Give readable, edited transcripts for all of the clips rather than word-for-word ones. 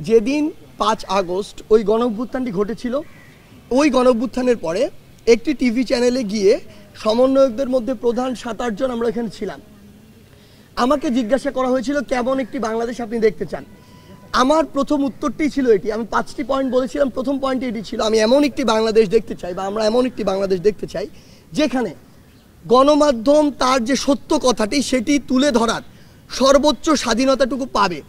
যেদিন 5 আগস্ট ওই গণঅভ্যুত্থানটি ঘটেছিল, ওই গণঅভ্যুত্থানের পরে একটি টিভি চ্যানেলে গিয়ে সমন্বয়কদের মধ্যে প্রধান 7-8 জন আমরা এখানে ছিলাম। আমাকে জিজ্ঞাসা করা হয়েছিল কেমন একটি বাংলাদেশ আপনি দেখতে চান। আমার প্রথম উত্তরটি ছিল এটি। আমি 5টি পয়েন্ট বলেছিলাম। প্রথম পয়েন্টটি এটি ছিল, আমি এমন একটি বাংলাদেশ দেখতে চাই, বা আমরা এমন একটি বাংলাদেশ দেখতে চাই যেখানে গণমাধ্যম তার যে সত্য কথাটি সেটি তুলে ধরার সর্বোচ্চ স্বাধীনতাটুকু পাবে।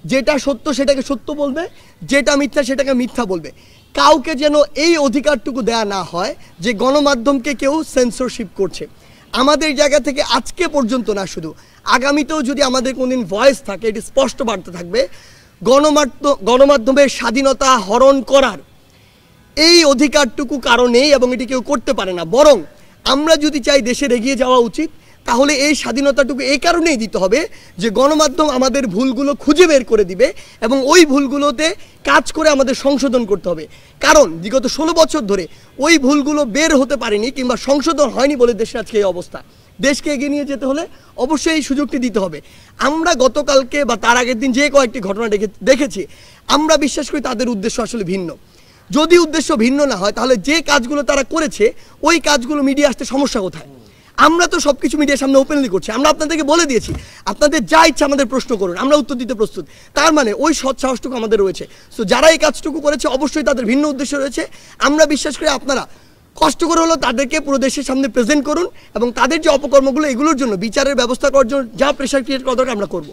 যেটা সত্য সেটাকে সত্য বলবে, যেটা মিথ্যা সেটাকে মিথ্যা বলবে। কাউকে যেন এই অধিকারটুকু দেয়া না হয় যে গণমাধ্যমকে কেউ সেন্সরশিপ করছে। আমাদের জায়গা থেকে আজকে পর্যন্ত না, শুধু আগামীতেও যদি আমাদের কোনদিন ভয়েস থাকে, এটি স্পষ্ট বার্তা থাকবে, গণমাধ্যমের স্বাধীনতা হরণ করার এই অধিকারটুকু কারণেই, এবং এটি কেউ করতে পারে না। বরং আমরা যদি চাই দেশের এগিয়ে যাওয়া উচিত, তাহলে এই স্বাধীনতাটুকু এই কারণেই দিতে হবে যে গণমাধ্যম আমাদের ভুলগুলো খুঁজে বের করে দিবে এবং ওই ভুলগুলোতে কাজ করে আমাদের সংশোধন করতে হবে। কারণ বিগত 16 বছর ধরে ওই ভুলগুলো বের হতে পারেনি কিংবা সংশোধন হয়নি বলে দেশের আজকে এই অবস্থা। দেশকে এগিয়ে নিয়ে যেতে হলে অবশ্যই এই সুযোগটি দিতে হবে। আমরা গতকালকে বা তার আগের দিন যে কয়েকটি ঘটনা দেখেছি, আমরা বিশ্বাস করি তাদের উদ্দেশ্য আসলে ভিন্ন। যদি উদ্দেশ্য ভিন্ন না হয়, তাহলে যে কাজগুলো তারা করেছে ওই কাজগুলো মিডিয়া আসতে সমস্যা কোথায়? আমরা তো সব কিছু মিডিয়ার সামনে ওপেনলি করছি। আমরা আপনাদেরকে বলে দিয়েছি আপনাদের যা ইচ্ছা আমাদের প্রশ্ন করুন, আমরা উত্তর দিতে প্রস্তুত। তার মানে ওই সৎ সাহসটুকু আমাদের রয়েছে। সো যারা এই কাজটুকু করেছে অবশ্যই তাদের ভিন্ন উদ্দেশ্য রয়েছে। আমরা বিশ্বাস করি আপনারা কষ্ট করে হলো তাদেরকে পুরো দেশের সামনে প্রেজেন্ট করুন এবং তাদের যে অপকর্মগুলো এগুলোর জন্য বিচারের ব্যবস্থা করার জন্য যা প্রেশার ক্রিয়েট করা দরকার আমরা করবো।